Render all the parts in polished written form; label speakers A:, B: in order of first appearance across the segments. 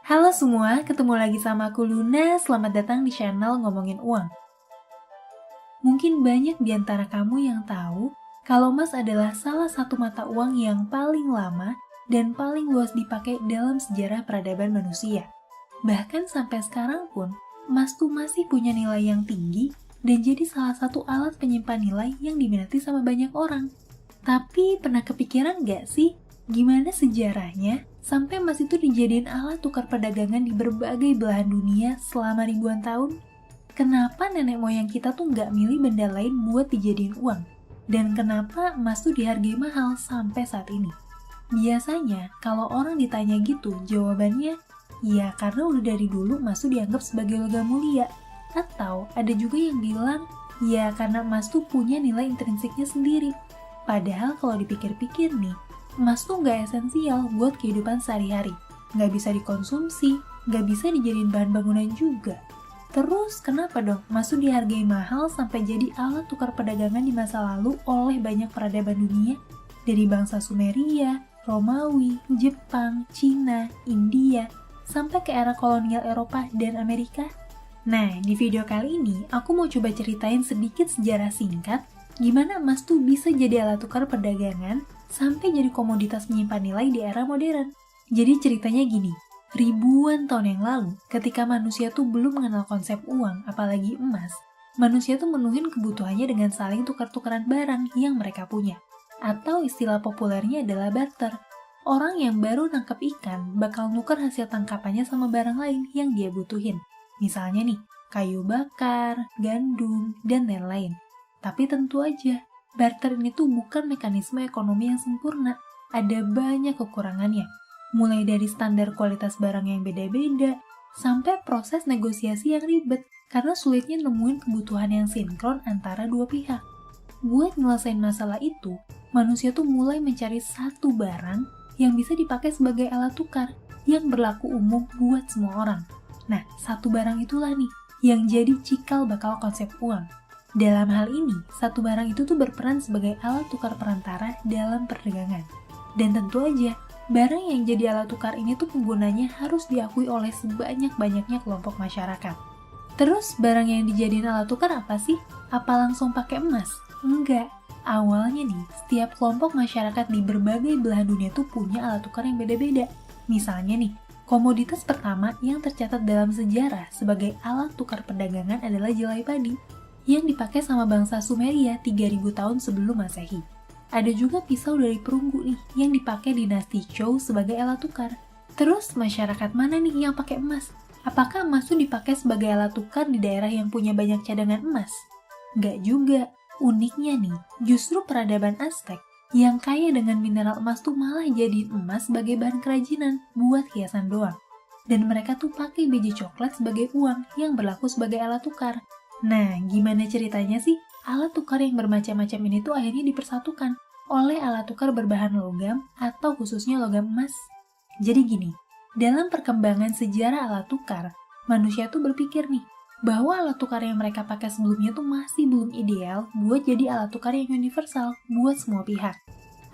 A: Halo semua, ketemu lagi sama aku Luna. Selamat datang di channel Ngomongin Uang. Mungkin banyak di antara kamu yang tahu kalau emas adalah salah satu mata uang yang paling lama dan paling luas dipakai dalam sejarah peradaban manusia. Bahkan sampai sekarang pun, emas tuh masih punya nilai yang tinggi dan jadi salah satu alat penyimpan nilai yang diminati sama banyak orang. Tapi pernah kepikiran gak sih gimana sejarahnya sampai emas itu dijadiin alat tukar perdagangan di berbagai belahan dunia selama ribuan tahun? Kenapa nenek moyang kita tuh nggak milih benda lain buat dijadiin uang? Dan kenapa emas tuh dihargai mahal sampai saat ini? Biasanya kalau orang ditanya gitu, jawabannya ya karena udah dari dulu emas tuh dianggap sebagai logam mulia. Atau ada juga yang bilang ya karena emas tuh punya nilai intrinsiknya sendiri. Padahal kalau dipikir-pikir nih, emas tuh nggak esensial buat kehidupan sehari-hari. Nggak bisa dikonsumsi, nggak bisa dijadiin bahan bangunan juga. Terus kenapa dong emas tuh dihargai mahal sampai jadi alat tukar perdagangan di masa lalu oleh banyak peradaban dunia? Dari bangsa Sumeria, Romawi, Jepang, Cina, India, sampai ke era kolonial Eropa dan Amerika? Nah, di video kali ini aku mau coba ceritain sedikit sejarah singkat gimana emas tuh bisa jadi alat tukar perdagangan sampai jadi komoditas menyimpan nilai di era modern. Jadi ceritanya gini, ribuan tahun yang lalu, ketika manusia tuh belum mengenal konsep uang, apalagi emas, manusia tuh menuhin kebutuhannya dengan saling tukar-tukaran barang yang mereka punya. Atau istilah populernya adalah barter. Orang yang baru nangkep ikan bakal nuker hasil tangkapannya sama barang lain yang dia butuhin. Misalnya nih, kayu bakar, gandum, dan lain-lain. Tapi tentu aja, barter ini tuh bukan mekanisme ekonomi yang sempurna. Ada banyak kekurangannya. Mulai dari standar kualitas barang yang beda-beda, sampai proses negosiasi yang ribet karena sulitnya nemuin kebutuhan yang sinkron antara dua pihak. Buat nyelesain masalah itu, manusia tuh mulai mencari satu barang yang bisa dipakai sebagai alat tukar yang berlaku umum buat semua orang. Nah, satu barang itulah nih yang jadi cikal bakal konsep uang. Dalam hal ini, satu barang itu tuh berperan sebagai alat tukar perantara dalam perdagangan. Dan tentu aja, barang yang jadi alat tukar ini tuh penggunanya harus diakui oleh sebanyak-banyaknya kelompok masyarakat. Terus, barang yang dijadiin alat tukar apa sih? Apa langsung pakai emas? Enggak. Awalnya nih, setiap kelompok masyarakat di berbagai belahan dunia tuh punya alat tukar yang beda-beda. Misalnya nih, komoditas pertama yang tercatat dalam sejarah sebagai alat tukar perdagangan adalah jelai padi yang dipakai sama bangsa Sumeria 3000 tahun sebelum Masehi. Ada juga pisau dari perunggu nih yang dipakai dinasti Zhou sebagai alat tukar. Terus masyarakat mana nih yang pakai emas? Apakah emas tuh dipakai sebagai alat tukar di daerah yang punya banyak cadangan emas? Nggak juga. Uniknya nih, justru peradaban Aztec yang kaya dengan mineral emas tuh malah jadiin emas sebagai bahan kerajinan buat hiasan doang. Dan mereka tuh pakai biji coklat sebagai uang yang berlaku sebagai alat tukar. Nah, gimana ceritanya sih? Alat tukar yang bermacam-macam ini tuh akhirnya dipersatukan oleh alat tukar berbahan logam atau khususnya logam emas. Jadi gini, dalam perkembangan sejarah alat tukar, manusia tuh berpikir nih, bahwa alat tukar yang mereka pakai sebelumnya tuh masih belum ideal buat jadi alat tukar yang universal buat semua pihak.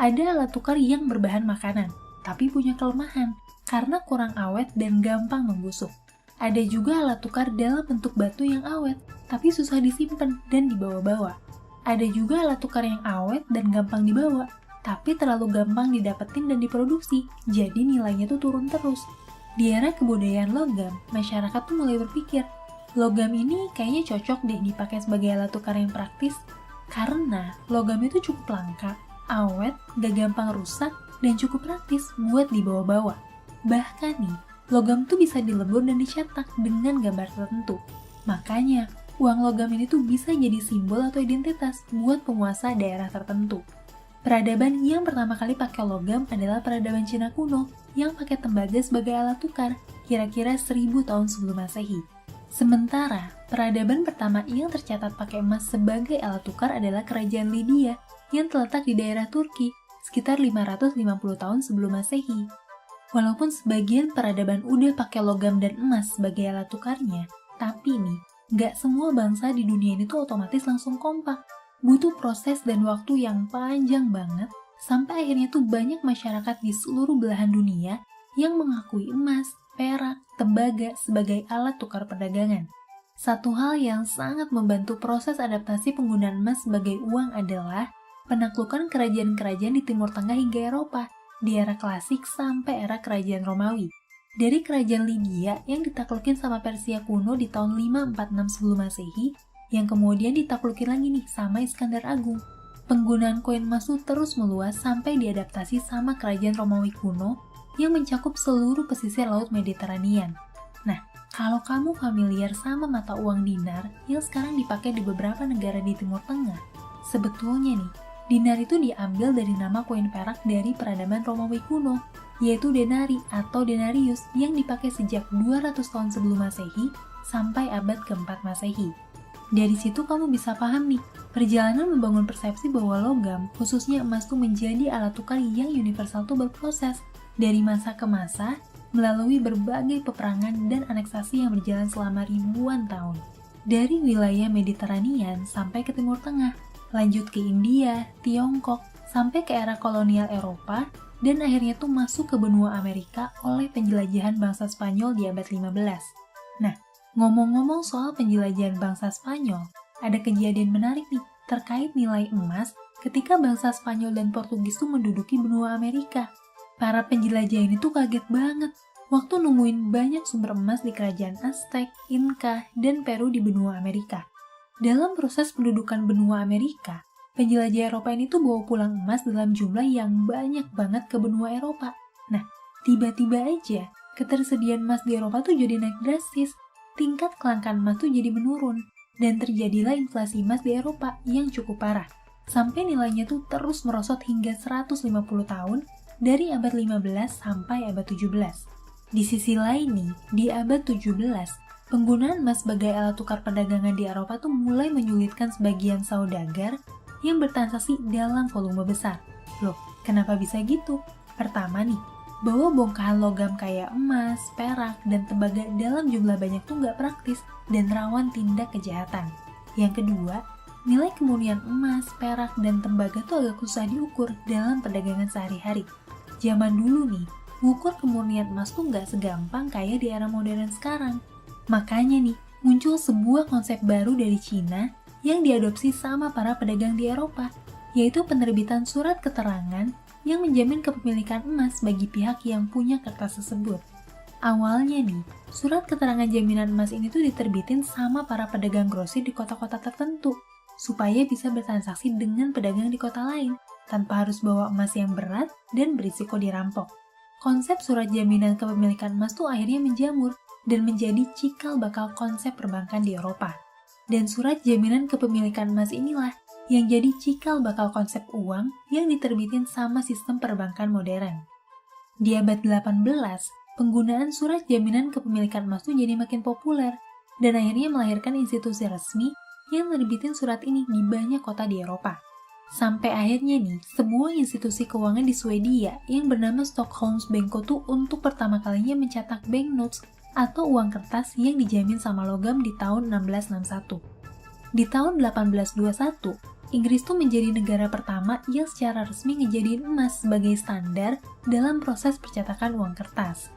A: Ada alat tukar yang berbahan makanan, tapi punya kelemahan karena kurang awet dan gampang membusuk. Ada juga alat tukar dalam bentuk batu yang awet, tapi susah disimpan dan dibawa-bawa. Ada juga alat tukar yang awet dan gampang dibawa, tapi terlalu gampang didapetin dan diproduksi, jadi nilainya tuh turun terus. Di era kebudayaan logam, masyarakat tuh mulai berpikir, logam ini kayaknya cocok deh dipakai sebagai alat tukar yang praktis, karena logam itu cukup langka, awet, gak gampang rusak, dan cukup praktis buat dibawa-bawa. Bahkan nih, logam tuh bisa dilebur dan dicetak dengan gambar tertentu. Makanya, uang logam ini tuh bisa jadi simbol atau identitas buat penguasa daerah tertentu. Peradaban yang pertama kali pakai logam adalah peradaban Cina kuno yang pakai tembaga sebagai alat tukar, kira-kira 1000 tahun sebelum Masehi. Sementara, peradaban pertama yang tercatat pakai emas sebagai alat tukar adalah kerajaan Lydia yang terletak di daerah Turki, sekitar 550 tahun sebelum Masehi. Walaupun sebagian peradaban udah pakai logam dan emas sebagai alat tukarnya, tapi nih, nggak semua bangsa di dunia ini tuh otomatis langsung kompak. Butuh proses dan waktu yang panjang banget, sampai akhirnya tuh banyak masyarakat di seluruh belahan dunia yang mengakui emas, perak, tembaga sebagai alat tukar perdagangan. Satu hal yang sangat membantu proses adaptasi penggunaan emas sebagai uang adalah penaklukan kerajaan-kerajaan di Timur Tengah hingga Eropa, di era klasik sampai era kerajaan Romawi. Dari kerajaan Lydia yang ditaklukin sama Persia kuno di tahun 546 sebelum Masehi, yang kemudian ditaklukin lagi nih sama Iskandar Agung. Penggunaan koin emas itu terus meluas sampai diadaptasi sama kerajaan Romawi kuno yang mencakup seluruh pesisir Laut Mediterania. Nah, kalau kamu familiar sama mata uang dinar yang sekarang dipakai di beberapa negara di Timur Tengah, sebetulnya nih, dinar itu diambil dari nama koin perak dari peradaban Romawi kuno, yaitu denari atau denarius yang dipakai sejak 200 tahun sebelum Masehi sampai abad keempat Masehi. Dari situ kamu bisa paham nih, perjalanan membangun persepsi bahwa logam, khususnya emas tuh menjadi alat tukar yang universal tuh berproses dari masa ke masa, melalui berbagai peperangan dan aneksasi yang berjalan selama ribuan tahun. Dari wilayah Mediterania sampai ke Timur Tengah, lanjut ke India, Tiongkok, sampai ke era kolonial Eropa, dan akhirnya tuh masuk ke benua Amerika oleh penjelajahan bangsa Spanyol di abad 15. Nah, ngomong-ngomong soal penjelajahan bangsa Spanyol, ada kejadian menarik nih terkait nilai emas ketika bangsa Spanyol dan Portugis tuh menduduki benua Amerika. Para penjelajah ini tuh kaget banget waktu nemuin banyak sumber emas di kerajaan Aztec, Inca, dan Peru di benua Amerika. Dalam proses pendudukan benua Amerika, penjelajah Eropa ini tuh bawa pulang emas dalam jumlah yang banyak banget ke benua Eropa. Nah, tiba-tiba aja ketersediaan emas di Eropa tuh jadi naik drastis, tingkat kelangkaan emas tuh jadi menurun, dan terjadilah inflasi emas di Eropa yang cukup parah. Sampai nilainya tuh terus merosot hingga 150 tahun dari abad 15 sampai abad 17. Di sisi lain nih, di abad 17, penggunaan emas sebagai alat tukar perdagangan di Eropa tuh mulai menyulitkan sebagian saudagar yang bertransaksi dalam volume besar. Loh, kenapa bisa gitu? Pertama nih, bahwa bongkahan logam kayak emas, perak, dan tembaga dalam jumlah banyak tuh nggak praktis dan rawan tindak kejahatan. Yang kedua, nilai kemurnian emas, perak, dan tembaga tuh agak susah diukur dalam perdagangan sehari-hari. Zaman dulu nih, mengukur kemurnian emas tuh nggak segampang kayak di era modern sekarang. Makanya nih, muncul sebuah konsep baru dari Cina yang diadopsi sama para pedagang di Eropa, yaitu penerbitan surat keterangan yang menjamin kepemilikan emas bagi pihak yang punya kertas tersebut. Awalnya nih, surat keterangan jaminan emas ini tuh diterbitin sama para pedagang grosir di kota-kota tertentu, supaya bisa bertransaksi dengan pedagang di kota lain, tanpa harus bawa emas yang berat dan berisiko dirampok. Konsep surat jaminan kepemilikan emas tuh akhirnya menjamur dan menjadi cikal bakal konsep perbankan di Eropa. Dan surat jaminan kepemilikan emas inilah yang jadi cikal bakal konsep uang yang diterbitin sama sistem perbankan modern. Di abad 18, penggunaan surat jaminan kepemilikan emas tuh jadi makin populer dan akhirnya melahirkan institusi resmi yang nerbitin surat ini di banyak kota di Eropa. Sampai akhirnya nih, sebuah institusi keuangan di Swedia yang bernama Stockholms Bank tuh untuk pertama kalinya mencetak banknotes atau uang kertas yang dijamin sama logam di tahun 1661. Di tahun 1821, Inggris tuh menjadi negara pertama yang secara resmi ngejadiin emas sebagai standar dalam proses percetakan uang kertas.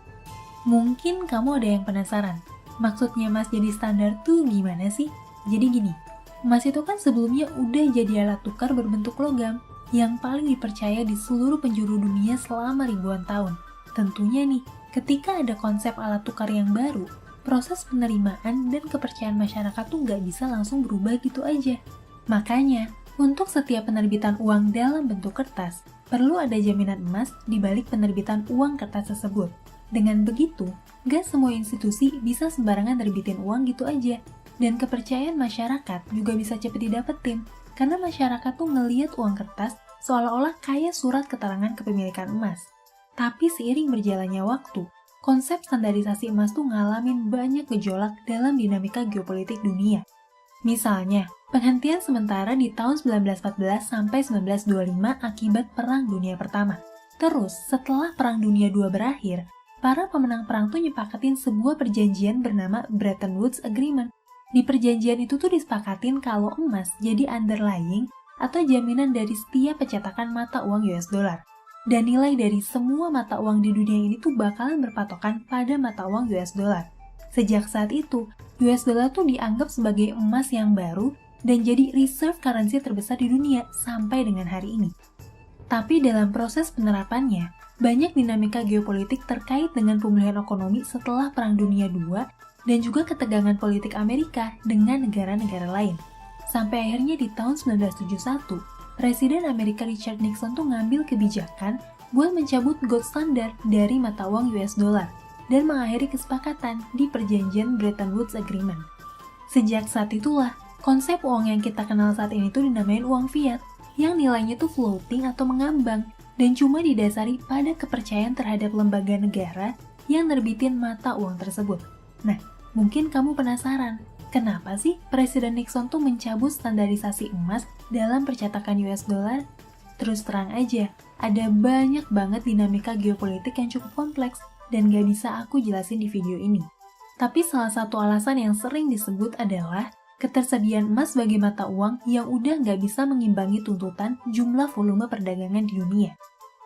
A: Mungkin kamu ada yang penasaran, maksudnya emas jadi standar tuh gimana sih? Jadi gini, emas itu kan sebelumnya udah jadi alat tukar berbentuk logam yang paling dipercaya di seluruh penjuru dunia selama ribuan tahun. Tentunya nih, ketika ada konsep alat tukar yang baru, proses penerimaan dan kepercayaan masyarakat tuh nggak bisa langsung berubah gitu aja. Makanya, untuk setiap penerbitan uang dalam bentuk kertas, perlu ada jaminan emas di balik penerbitan uang kertas tersebut. Dengan begitu, nggak semua institusi bisa sembarangan nerbitin uang gitu aja. Dan kepercayaan masyarakat juga bisa cepet didapetin, karena masyarakat tuh ngeliat uang kertas seolah-olah kayak surat keterangan kepemilikan emas. Tapi seiring berjalannya waktu, konsep standarisasi emas tuh ngalamin banyak gejolak dalam dinamika geopolitik dunia. Misalnya, penghentian sementara di tahun 1914 sampai 1925 akibat Perang Dunia Pertama. Terus, setelah Perang Dunia II berakhir, para pemenang perang tuh nyepakatin sebuah perjanjian bernama Bretton Woods Agreement. Di perjanjian itu tuh disepakatin kalau emas jadi underlying atau jaminan dari setiap pencetakan mata uang US dollar. dan nilai dari semua mata uang di dunia ini tuh bakalan berpatokan pada mata uang US dollar. Sejak saat itu, US dollar tuh dianggap sebagai emas yang baru dan jadi reserve currency terbesar di dunia sampai dengan hari ini. Tapi dalam proses penerapannya, banyak dinamika geopolitik terkait dengan pemulihan ekonomi setelah Perang Dunia II dan juga ketegangan politik Amerika dengan negara-negara lain. Sampai akhirnya di tahun 1971, Presiden Amerika Richard Nixon tuh ngambil kebijakan buat mencabut gold standard dari mata uang US dollar dan mengakhiri kesepakatan di perjanjian Bretton Woods Agreement. Sejak saat itulah, konsep uang yang kita kenal saat ini tuh dinamain uang fiat, yang nilainya tuh floating atau mengambang dan cuma didasari pada kepercayaan terhadap lembaga negara yang nerbitin mata uang tersebut. Nah, mungkin kamu penasaran, kenapa sih Presiden Nixon tuh mencabut standarisasi emas dalam percetakan US dollar? Terus terang aja, ada banyak banget dinamika geopolitik yang cukup kompleks dan gak bisa aku jelasin di video ini. Tapi salah satu alasan yang sering disebut adalah ketersediaan emas sebagai mata uang yang udah gak bisa mengimbangi tuntutan jumlah volume perdagangan di dunia.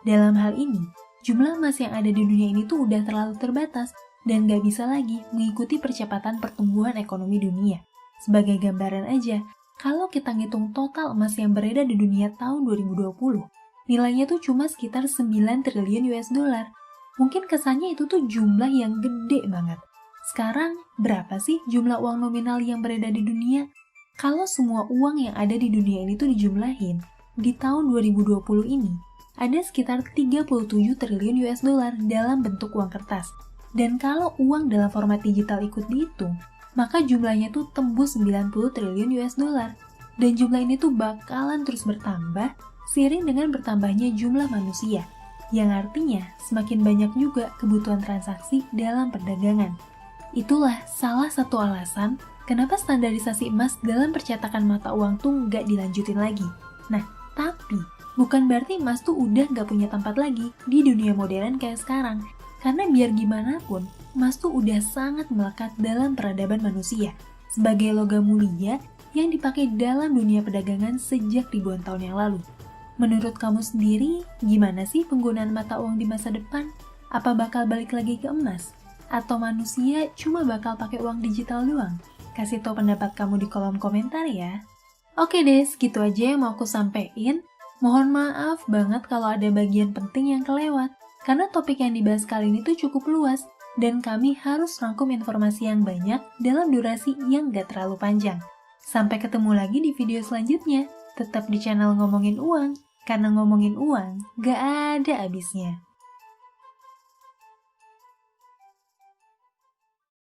A: Dalam hal ini, jumlah emas yang ada di dunia ini tuh udah terlalu terbatas dan gak bisa lagi mengikuti percepatan pertumbuhan ekonomi dunia. Sebagai gambaran aja, kalau kita ngitung total emas yang beredar di dunia tahun 2020, nilainya tuh cuma sekitar 9 triliun US dollar. Mungkin kesannya itu tuh jumlah yang gede banget. Sekarang, berapa sih jumlah uang nominal yang beredar di dunia? Kalau semua uang yang ada di dunia ini tuh dijumlahin, di tahun 2020 ini, ada sekitar 37 triliun US dollar dalam bentuk uang kertas. Dan kalau uang dalam format digital ikut dihitung, maka jumlahnya tuh tembus 90 triliun US dollar. Dan jumlah ini tuh bakalan terus bertambah seiring dengan bertambahnya jumlah manusia, yang artinya semakin banyak juga kebutuhan transaksi dalam perdagangan. Itulah salah satu alasan kenapa standarisasi emas dalam percetakan mata uang tuh nggak dilanjutin lagi. Nah, tapi bukan berarti emas tuh udah nggak punya tempat lagi di dunia modern kayak sekarang. Karena biar gimana pun, emas tuh udah sangat melekat dalam peradaban manusia sebagai logam mulia yang dipakai dalam dunia perdagangan sejak ribuan tahun yang lalu. Menurut kamu sendiri, gimana sih penggunaan mata uang di masa depan? Apa bakal balik lagi ke emas? Atau manusia cuma bakal pakai uang digital doang? Kasih tau pendapat kamu di kolom komentar ya. Oke deh, segitu aja yang mau aku sampein. Mohon maaf banget kalau ada bagian penting yang kelewat. Karena topik yang dibahas kali ini tuh cukup luas, dan kami harus rangkum informasi yang banyak dalam durasi yang gak terlalu panjang. Sampai ketemu lagi di video selanjutnya. Tetap di channel Ngomongin Uang, karena ngomongin uang gak ada habisnya.